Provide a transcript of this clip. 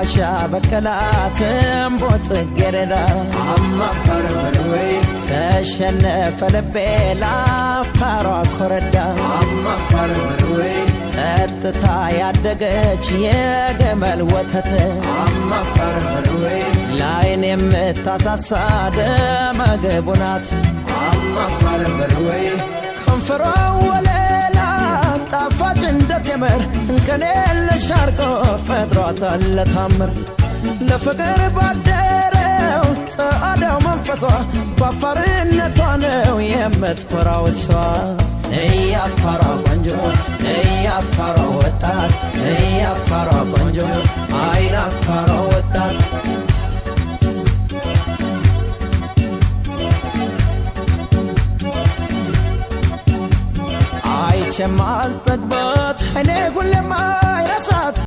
አሻ በቀላት እምቦጥ ጽጌረዳ አማፈር በርወይ ተሸነፈ ልቤ ላፋሯ ኮረዳ አማፈር በርወይ ጠጥታ ያደገች የገመል ወተት አማፈር በርወይ ላይን የምታሳሳ ደመግቡ ናት አማፈር በርወይ ከንፈሯ ወለላ ጣፋጭ እንደ ቴምር እንከን የለሽ አርጎ ፈጥሯታል ለታምር ለፍቅር ባደረው ጸአዳው መንፈሷ ባፋርነቷ ነው የምትኮራው እሷ እያፋሯ ቆንጆ እያፋሯ ወጣት እያፋሯ ቆንጆ አይናፋሯ ወጣት አይቼም አልጠግባት እኔ ሁሌም አይረሳት